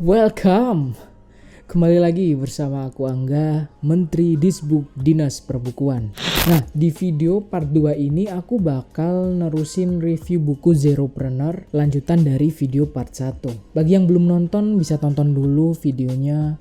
Welcome! Kembali lagi bersama aku Angga, Menteri Disbuk Dinas Perbukuan. Nah, di video part 2 ini aku bakal nerusin review buku Zeropreneur lanjutan dari video part 1. Bagi yang belum nonton bisa tonton dulu videonya.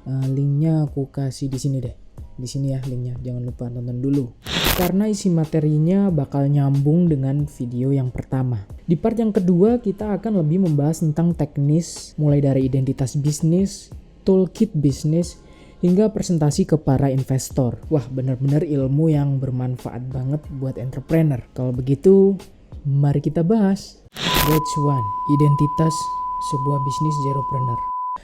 Linknya aku kasih di sini deh. Di sini ya linknya, jangan lupa tonton dulu. Karena isi materinya bakal nyambung dengan video yang pertama. Di part yang kedua kita akan lebih membahas tentang teknis mulai dari identitas bisnis, toolkit bisnis, hingga presentasi ke para investor. Wah, benar-benar ilmu yang bermanfaat banget buat entrepreneur. Kalau begitu, mari kita bahas. Batch 1, identitas sebuah bisnis Zeropreneur.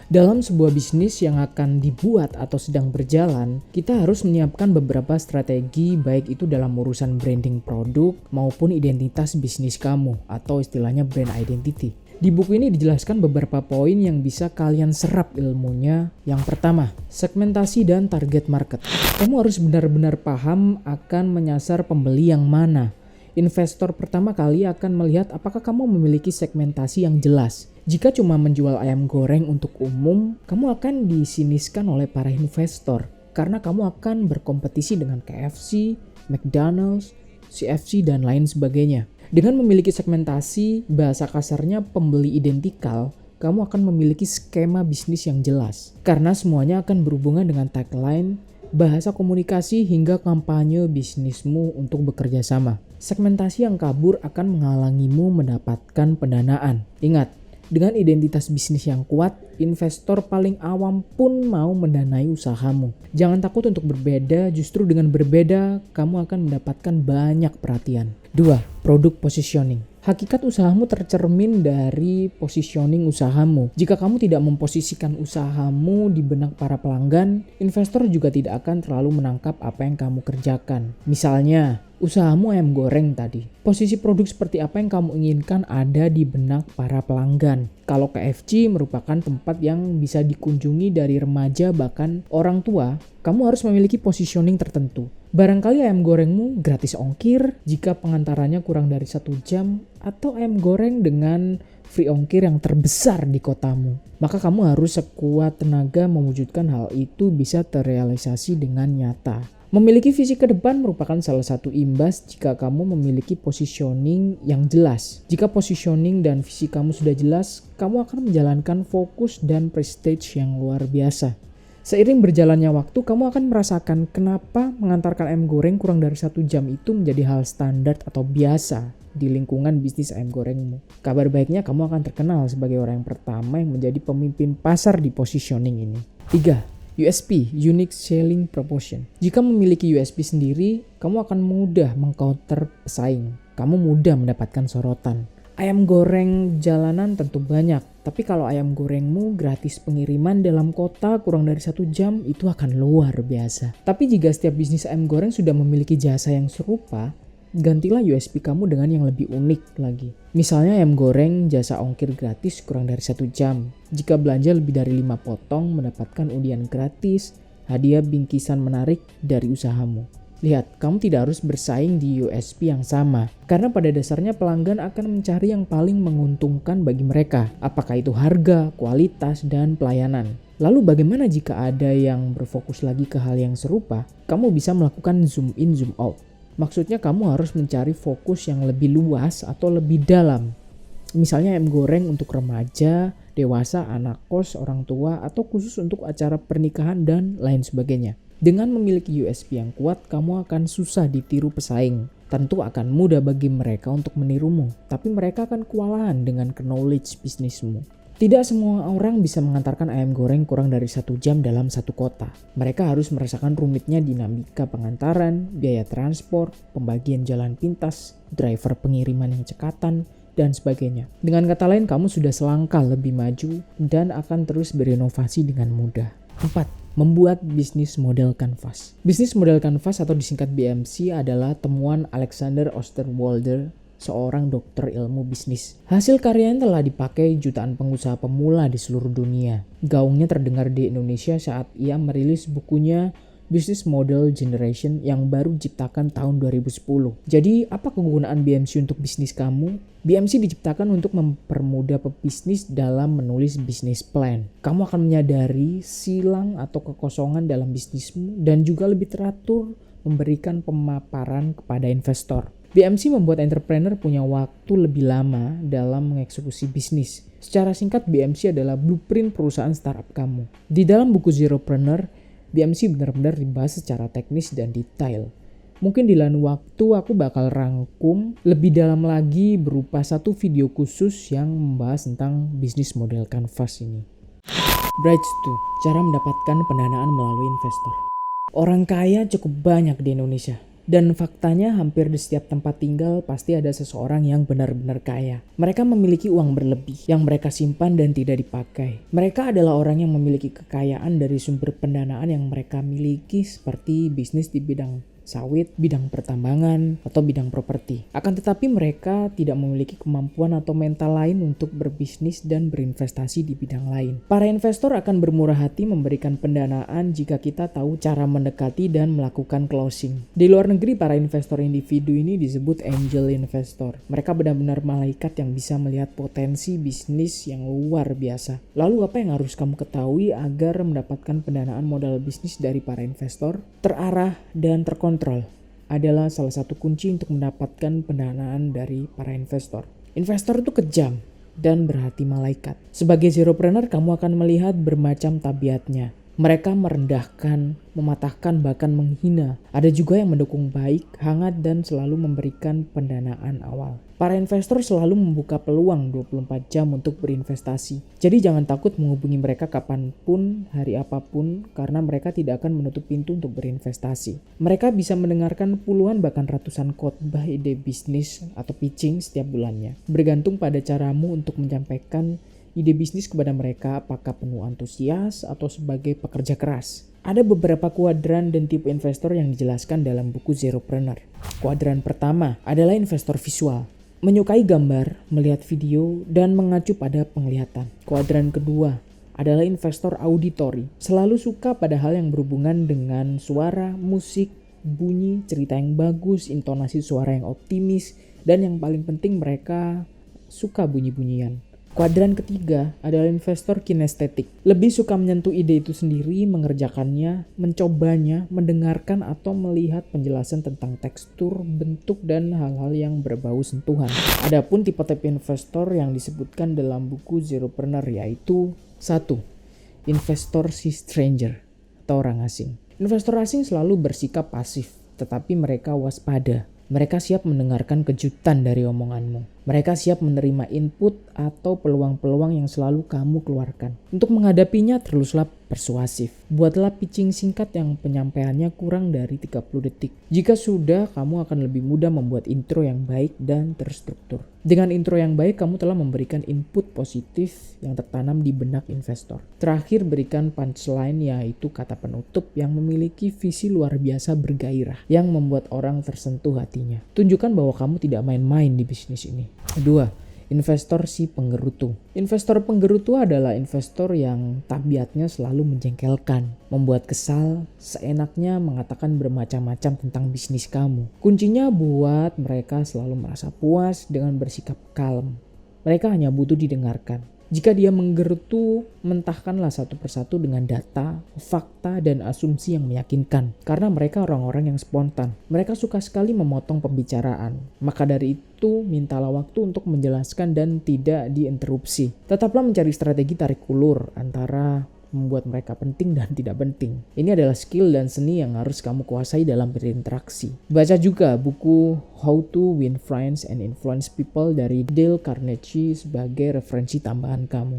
Dalam sebuah bisnis yang akan dibuat atau sedang berjalan, kita harus menyiapkan beberapa strategi baik itu dalam urusan branding produk maupun identitas bisnis kamu atau istilahnya brand identity. Di buku ini dijelaskan beberapa poin yang bisa kalian serap ilmunya. Yang pertama, segmentasi dan target market. Kamu harus benar-benar paham akan menyasar pembeli yang mana. Investor pertama kali akan melihat apakah kamu memiliki segmentasi yang jelas. Jika cuma menjual ayam goreng untuk umum, kamu akan disiniskan oleh para investor karena kamu akan berkompetisi dengan KFC, McDonald's, CFC, dan lain sebagainya. Dengan memiliki segmentasi, bahasa kasarnya pembeli identikal, kamu akan memiliki skema bisnis yang jelas. Karena semuanya akan berhubungan dengan tagline, bahasa komunikasi hingga kampanye bisnismu untuk bekerja sama. Segmentasi yang kabur akan menghalangimu mendapatkan pendanaan. Ingat, dengan identitas bisnis yang kuat, investor paling awam pun mau mendanai usahamu. Jangan takut untuk berbeda, justru dengan berbeda, kamu akan mendapatkan banyak perhatian. 2. Produk positioning. Hakikat usahamu tercermin dari positioning usahamu. Jika kamu tidak memposisikan usahamu di benak para pelanggan, investor juga tidak akan terlalu menangkap apa yang kamu kerjakan. Misalnya, usahamu ayam goreng tadi. Posisi produk seperti apa yang kamu inginkan ada di benak para pelanggan. Kalau KFC merupakan tempat yang bisa dikunjungi dari remaja bahkan orang tua, kamu harus memiliki positioning tertentu. Barangkali ayam gorengmu gratis ongkir jika pengantarannya kurang dari 1 jam, atau ayam goreng dengan free ongkir yang terbesar di kotamu. Maka kamu harus sekuat tenaga mewujudkan hal itu bisa terrealisasi dengan nyata. Memiliki visi ke depan merupakan salah satu imbas jika kamu memiliki positioning yang jelas. Jika positioning dan visi kamu sudah jelas, kamu akan menjalankan fokus dan prestige yang luar biasa. Seiring berjalannya waktu, kamu akan merasakan kenapa mengantarkan ayam goreng kurang dari 1 jam itu menjadi hal standar atau biasa di lingkungan bisnis ayam gorengmu. Kabar baiknya kamu akan terkenal sebagai orang yang pertama yang menjadi pemimpin pasar di positioning ini. 3. USP, Unique Selling Proposition. Jika memiliki USP sendiri, kamu akan mudah mengcounter pesaing. Kamu mudah mendapatkan sorotan. Ayam goreng jalanan tentu banyak, tapi kalau ayam gorengmu gratis pengiriman dalam kota kurang dari 1 jam, itu akan luar biasa. Tapi jika setiap bisnis ayam goreng sudah memiliki jasa yang serupa, gantilah USP kamu dengan yang lebih unik lagi. Misalnya ayam goreng jasa ongkir gratis kurang dari 1 jam. Jika belanja lebih dari 5 potong mendapatkan undian gratis, hadiah bingkisan menarik dari usahamu. Lihat, kamu tidak harus bersaing di USP yang sama. Karena pada dasarnya pelanggan akan mencari yang paling menguntungkan bagi mereka. Apakah itu harga, kualitas, dan pelayanan. Lalu bagaimana jika ada yang berfokus lagi ke hal yang serupa? Kamu bisa melakukan zoom in, zoom out. Maksudnya kamu harus mencari fokus yang lebih luas atau lebih dalam. Misalnya ayam goreng untuk remaja, dewasa, anak kos, orang tua, atau khusus untuk acara pernikahan dan lain sebagainya. Dengan memiliki USP yang kuat, kamu akan susah ditiru pesaing. Tentu akan mudah bagi mereka untuk menirumu, tapi mereka akan kewalahan dengan knowledge bisnismu. Tidak semua orang bisa mengantarkan ayam goreng kurang dari 1 jam dalam satu kota. Mereka harus merasakan rumitnya dinamika pengantaran, biaya transport, pembagian jalan pintas, driver pengiriman yang cekatan, dan sebagainya. Dengan kata lain, kamu sudah selangkah lebih maju dan akan terus berinovasi dengan mudah. 4. Membuat bisnis model kanvas. Bisnis model kanvas atau disingkat BMC adalah temuan Alexander Osterwalder, seorang dokter ilmu bisnis. Hasil karyanya telah dipakai jutaan pengusaha pemula di seluruh dunia. Gaungnya terdengar di Indonesia saat ia merilis bukunya Business Model Generation yang baru diciptakan tahun 2010. Jadi apa kegunaan BMC untuk bisnis kamu? BMC diciptakan untuk mempermudah pebisnis dalam menulis bisnis plan. Kamu akan menyadari silang atau kekosongan dalam bisnismu dan juga lebih teratur memberikan pemaparan kepada investor. BMC membuat entrepreneur punya waktu lebih lama dalam mengeksekusi bisnis. Secara singkat, BMC adalah blueprint perusahaan startup kamu. Di dalam buku Zeropreneur, BMC benar-benar dibahas secara teknis dan detail. Mungkin di lain waktu aku bakal rangkum lebih dalam lagi berupa satu video khusus yang membahas tentang bisnis model Canvas ini. Bridge 2, cara mendapatkan pendanaan melalui investor. Orang kaya cukup banyak di Indonesia. Dan faktanya hampir di setiap tempat tinggal pasti ada seseorang yang benar-benar kaya. Mereka memiliki uang berlebih yang mereka simpan dan tidak dipakai. Mereka adalah orang yang memiliki kekayaan dari sumber pendanaan yang mereka miliki seperti bisnis di bidang sawit, bidang pertambangan, atau bidang properti. Akan tetapi mereka tidak memiliki kemampuan atau mental lain untuk berbisnis dan berinvestasi di bidang lain. Para investor akan bermurah hati memberikan pendanaan jika kita tahu cara mendekati dan melakukan closing. Di luar negeri, para investor individu ini disebut angel investor. Mereka benar-benar malaikat yang bisa melihat potensi bisnis yang luar biasa. Lalu apa yang harus kamu ketahui agar mendapatkan pendanaan modal bisnis dari para investor? Terarah dan terkontrol adalah salah satu kunci untuk mendapatkan pendanaan dari para investor. Investor itu kejam dan berhati malaikat. Sebagai zeropreneur, kamu akan melihat bermacam tabiatnya. Mereka merendahkan, mematahkan, bahkan menghina. Ada juga yang mendukung baik, hangat, dan selalu memberikan pendanaan awal. Para investor selalu membuka peluang 24 jam untuk berinvestasi. Jadi jangan takut menghubungi mereka kapanpun, hari apapun, karena mereka tidak akan menutup pintu untuk berinvestasi. Mereka bisa mendengarkan puluhan bahkan ratusan khotbah ide bisnis atau pitching setiap bulannya. Bergantung pada caramu untuk menyampaikan ide bisnis kepada mereka, apakah penuh antusias atau sebagai pekerja keras. Ada beberapa kuadran dan tipe investor yang dijelaskan dalam buku Zeropreneur. Kuadran pertama adalah investor visual. Menyukai gambar, melihat video, dan mengacu pada penglihatan. Kuadran kedua adalah investor auditory. Selalu suka pada hal yang berhubungan dengan suara, musik, bunyi, cerita yang bagus, intonasi suara yang optimis, dan yang paling penting mereka suka bunyi-bunyian. Kuadran ketiga adalah investor kinestetik. Lebih suka menyentuh ide itu sendiri, mengerjakannya, mencobanya, mendengarkan atau melihat penjelasan tentang tekstur, bentuk, dan hal-hal yang berbau sentuhan. Adapun tipe-tipe investor yang disebutkan dalam buku Zeropreneur yaitu 1. Investor si stranger atau orang asing. Investor asing selalu bersikap pasif, tetapi mereka waspada. Mereka siap mendengarkan kejutan dari omonganmu. Mereka siap menerima input atau peluang-peluang yang selalu kamu keluarkan. Untuk menghadapinya, teruslah persuasif. Buatlah pitching singkat yang penyampaiannya kurang dari 30 detik. Jika sudah, kamu akan lebih mudah membuat intro yang baik dan terstruktur. Dengan intro yang baik, kamu telah memberikan input positif yang tertanam di benak investor. Terakhir, berikan punchline, yaitu kata penutup yang memiliki visi luar biasa bergairah, yang membuat orang tersentuh hatinya. Tunjukkan bahwa kamu tidak main-main di bisnis ini. 2. Investor si penggerutu. Investor penggerutu adalah investor yang tabiatnya selalu menjengkelkan, membuat kesal, seenaknya mengatakan bermacam-macam tentang bisnis kamu. Kuncinya buat mereka selalu merasa puas dengan bersikap kalem. Mereka hanya butuh didengarkan. Jika dia menggerutu, mentahkanlah satu persatu dengan data, fakta, dan asumsi yang meyakinkan. Karena mereka orang-orang yang spontan. Mereka suka sekali memotong pembicaraan. Maka dari itu, mintalah waktu untuk menjelaskan dan tidak diinterupsi. Tetaplah mencari strategi tarik ulur antara membuat mereka penting dan tidak penting. Ini adalah skill dan seni yang harus kamu kuasai dalam berinteraksi. Baca juga buku How to Win Friends and Influence People dari Dale Carnegie sebagai referensi tambahan kamu.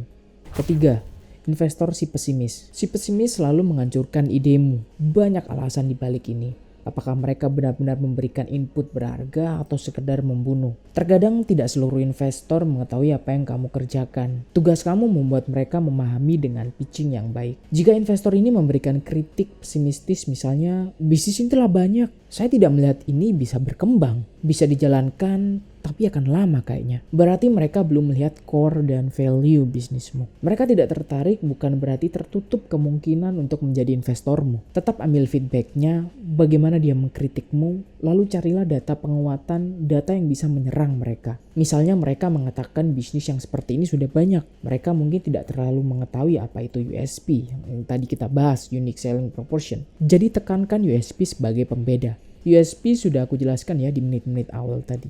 3. Investor si pesimis. Si pesimis selalu menghancurkan idemu. Banyak alasan di balik ini. Apakah mereka benar-benar memberikan input berharga atau sekedar membunuh? Terkadang tidak seluruh investor mengetahui apa yang kamu kerjakan. Tugas kamu membuat mereka memahami dengan pitching yang baik. Jika investor ini memberikan kritik pesimistis, misalnya bisnis ini telah banyak, Saya tidak melihat ini bisa berkembang, bisa dijalankan, tapi akan lama kayaknya. Berarti mereka belum melihat core dan value bisnismu. Mereka tidak tertarik bukan berarti tertutup kemungkinan untuk menjadi investormu. Tetap ambil feedbacknya, bagaimana dia mengkritikmu, lalu carilah data penguatan, data yang bisa menyerang mereka. Misalnya mereka mengatakan bisnis yang seperti ini sudah banyak. Mereka mungkin tidak terlalu mengetahui apa itu USP, yang tadi kita bahas, Unique Selling Proposition. Jadi tekankan USP sebagai pembeda. USP sudah aku jelaskan ya di menit-menit awal tadi.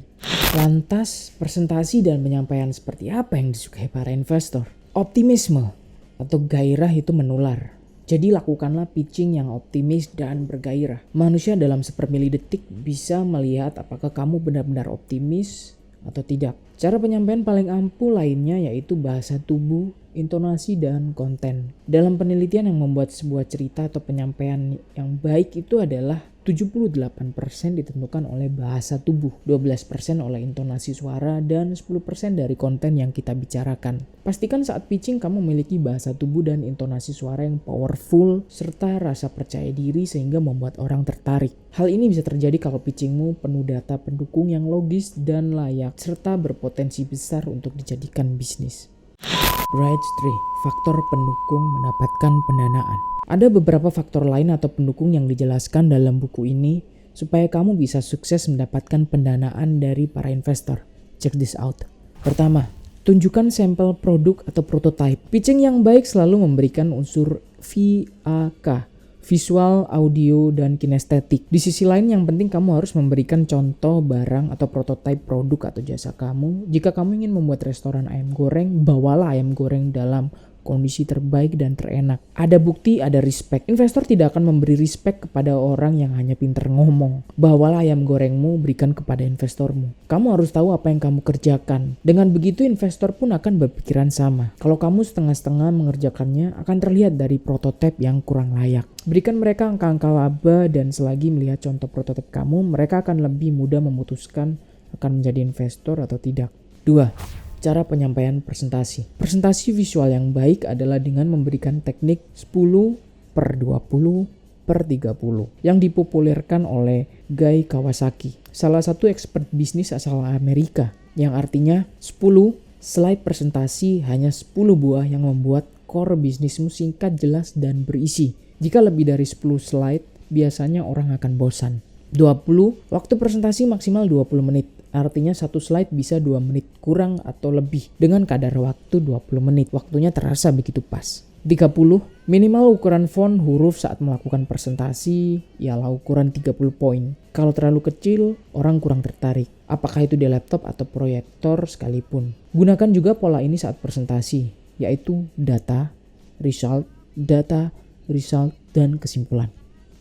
Lantas, presentasi dan penyampaian seperti apa yang disukai para investor? Optimisme atau gairah itu menular. Jadi lakukanlah pitching yang optimis dan bergairah. Manusia dalam sepermili detik bisa melihat apakah kamu benar-benar optimis atau tidak. Cara penyampaian paling ampuh lainnya yaitu bahasa tubuh, intonasi, dan konten. Dalam penelitian yang membuat sebuah cerita atau penyampaian yang baik itu adalah 78% ditentukan oleh bahasa tubuh, 12% oleh intonasi suara, dan 10% dari konten yang kita bicarakan. Pastikan saat pitching kamu memiliki bahasa tubuh dan intonasi suara yang powerful, serta rasa percaya diri sehingga membuat orang tertarik. Hal ini bisa terjadi kalau pitchingmu penuh data pendukung yang logis dan layak, serta berpotensi besar untuk dijadikan bisnis. Bridge 3, faktor pendukung mendapatkan pendanaan. Ada beberapa faktor lain atau pendukung yang dijelaskan dalam buku ini supaya kamu bisa sukses mendapatkan pendanaan dari para investor. Check this out. Pertama, tunjukkan sampel produk atau prototype. Pitching yang baik selalu memberikan unsur VAK, visual, audio, dan kinestetik. Di sisi lain yang penting kamu harus memberikan contoh barang atau prototipe produk atau jasa kamu. Jika kamu ingin membuat restoran ayam goreng, bawalah ayam goreng dalam kondisi terbaik dan terenak. Ada bukti, ada respect. Investor tidak akan memberi respect kepada orang yang hanya pintar ngomong. Bawalah ayam gorengmu, berikan kepada investormu. Kamu harus tahu apa yang kamu kerjakan. Dengan begitu investor pun akan berpikiran sama. Kalau kamu setengah-setengah mengerjakannya, akan terlihat dari prototipe yang kurang layak. Berikan mereka angka-angka laba dan selagi melihat contoh prototipe kamu, mereka akan lebih mudah memutuskan akan menjadi investor atau tidak. 2. Cara penyampaian presentasi. Presentasi visual yang baik adalah dengan memberikan teknik 10/20/30 yang dipopulerkan oleh Guy Kawasaki, salah satu expert bisnis asal Amerika, yang artinya 10 slide presentasi hanya 10 buah yang membuat core bisnismu singkat, jelas, dan berisi. Jika lebih dari 10 slide, biasanya orang akan bosan. 20. Waktu presentasi maksimal 20 menit. Artinya satu slide bisa 2 menit kurang atau lebih dengan kadar waktu 20 menit. Waktunya terasa begitu pas. 30. Minimal ukuran font huruf saat melakukan presentasi ialah ukuran 30 poin. Kalau terlalu kecil, orang kurang tertarik. Apakah itu di laptop atau proyektor sekalipun. Gunakan juga pola ini saat presentasi, yaitu data, result, dan kesimpulan.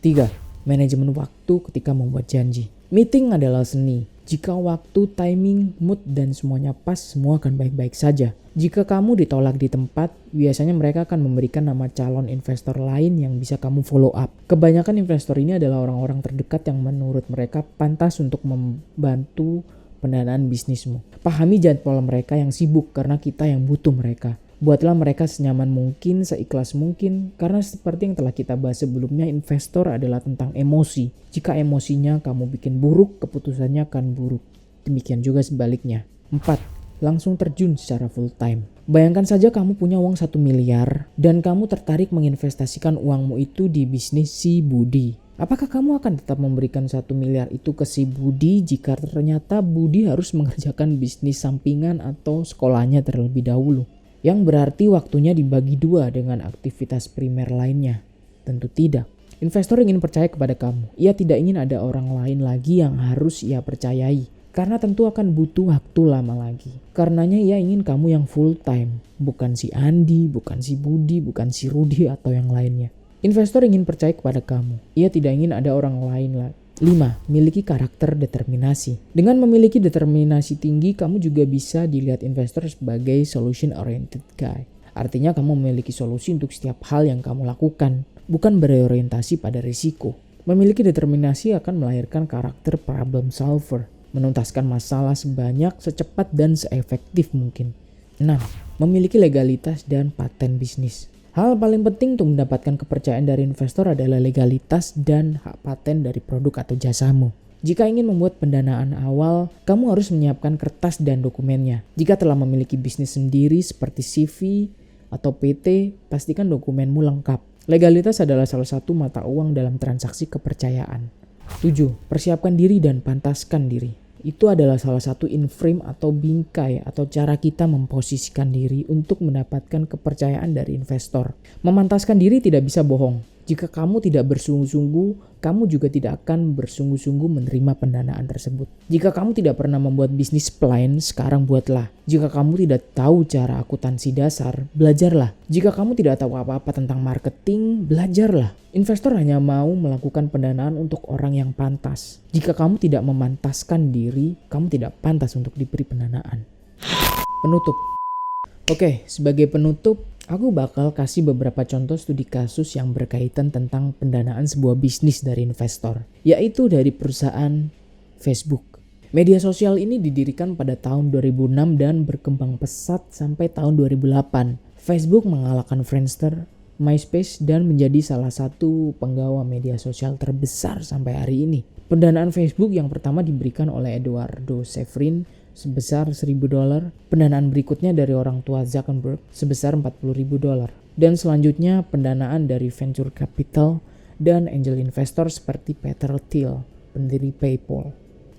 3. Manajemen waktu ketika membuat janji. Meeting adalah seni. Jika waktu, timing, mood, dan semuanya pas, semua akan baik-baik saja. Jika kamu ditolak di tempat, biasanya mereka akan memberikan nama calon investor lain yang bisa kamu follow up. Kebanyakan investor ini adalah orang-orang terdekat yang menurut mereka pantas untuk membantu pendanaan bisnismu. Pahami jadwal mereka yang sibuk karena kita yang butuh mereka. Buatlah mereka senyaman mungkin, seikhlas mungkin, karena seperti yang telah kita bahas sebelumnya, investor adalah tentang emosi. Jika emosinya kamu bikin buruk, keputusannya akan buruk. Demikian juga sebaliknya. 4. Langsung terjun secara full time. Bayangkan saja kamu punya uang 1 miliar dan kamu tertarik menginvestasikan uangmu itu di bisnis si Budi. Apakah kamu akan tetap memberikan 1 miliar itu ke si Budi jika ternyata Budi harus mengerjakan bisnis sampingan atau sekolahnya terlebih dahulu? Yang berarti waktunya dibagi 2 dengan aktivitas primer lainnya. Tentu tidak. Investor ingin percaya kepada kamu. Ia tidak ingin ada orang lain lagi yang harus ia percayai. Karena tentu akan butuh waktu lama lagi. Karenanya ia ingin kamu yang full time. Bukan si Andi, bukan si Budi, bukan si Rudi atau yang lainnya. Investor ingin percaya kepada kamu. Ia tidak ingin ada orang lain lagi. 5. Miliki karakter determinasi. Dengan memiliki determinasi tinggi, kamu juga bisa dilihat investor sebagai solution-oriented guy. Artinya kamu memiliki solusi untuk setiap hal yang kamu lakukan, bukan berorientasi pada risiko. Memiliki determinasi akan melahirkan karakter problem solver, menuntaskan masalah sebanyak, secepat, dan seefektif mungkin. 6. Memiliki legalitas dan paten bisnis. Hal paling penting untuk mendapatkan kepercayaan dari investor adalah legalitas dan hak paten dari produk atau jasamu. Jika ingin membuat pendanaan awal, kamu harus menyiapkan kertas dan dokumennya. Jika telah memiliki bisnis sendiri seperti CV atau PT, pastikan dokumenmu lengkap. Legalitas adalah salah satu mata uang dalam transaksi kepercayaan. 7. Persiapkan diri dan pantaskan diri. Itu adalah salah satu in-frame atau bingkai atau cara kita memposisikan diri untuk mendapatkan kepercayaan dari investor. Memantaskan diri tidak bisa bohong. Jika kamu tidak bersungguh-sungguh, kamu juga tidak akan bersungguh-sungguh menerima pendanaan tersebut. Jika kamu tidak pernah membuat bisnis plan, sekarang buatlah. Jika kamu tidak tahu cara akuntansi dasar, belajarlah. Jika kamu tidak tahu apa-apa tentang marketing, belajarlah. Investor hanya mau melakukan pendanaan untuk orang yang pantas. Jika kamu tidak memantaskan diri, kamu tidak pantas untuk diberi pendanaan. Penutup. Oke, sebagai penutup, aku bakal kasih beberapa contoh studi kasus yang berkaitan tentang pendanaan sebuah bisnis dari investor, yaitu dari perusahaan Facebook. Media sosial ini didirikan pada tahun 2006 dan berkembang pesat sampai tahun 2008. Facebook mengalahkan Friendster, MySpace, dan menjadi salah satu penggawa media sosial terbesar sampai hari ini. Pendanaan Facebook yang pertama diberikan oleh Eduardo Severin sebesar $1.000. Pendanaan berikutnya dari orang tua Zuckerberg sebesar $40.000. Dan selanjutnya pendanaan dari venture capital dan angel investor seperti Peter Thiel, pendiri PayPal.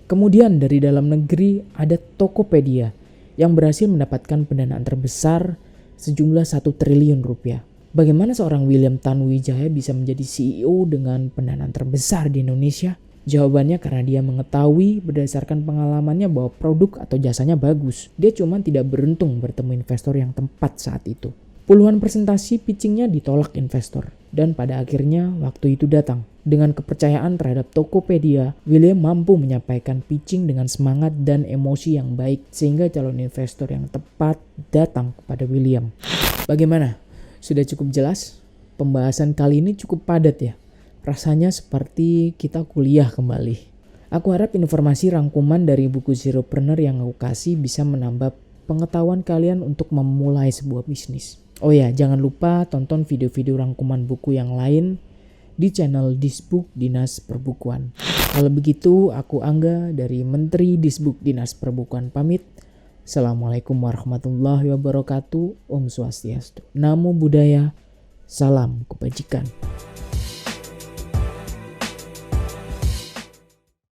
Kemudian dari dalam negeri ada Tokopedia yang berhasil mendapatkan pendanaan terbesar sejumlah 1 triliun rupiah. Bagaimana seorang William Tanuwijaya bisa menjadi CEO dengan pendanaan terbesar di Indonesia? Jawabannya karena dia mengetahui berdasarkan pengalamannya bahwa produk atau jasanya bagus. Dia cuma tidak beruntung bertemu investor yang tepat saat itu. Puluhan presentasi pitchingnya ditolak investor. Dan pada akhirnya waktu itu datang. Dengan kepercayaan terhadap Tokopedia, William mampu menyampaikan pitching dengan semangat dan emosi yang baik sehingga calon investor yang tepat datang kepada William. Bagaimana? Sudah cukup jelas? Pembahasan kali ini cukup padat ya? Rasanya seperti kita kuliah kembali. Aku harap informasi rangkuman dari buku Zeropreneur yang aku kasih bisa menambah pengetahuan kalian untuk memulai sebuah bisnis. Oh ya, jangan lupa tonton video-video rangkuman buku yang lain di channel Disbuk Dinas Perbukuan. Kalau begitu, aku Angga dari Menteri Disbuk Dinas Perbukuan pamit. Assalamualaikum warahmatullahi wabarakatuh. Om Swastiastu. Namo Buddhaya. Salam kebajikan.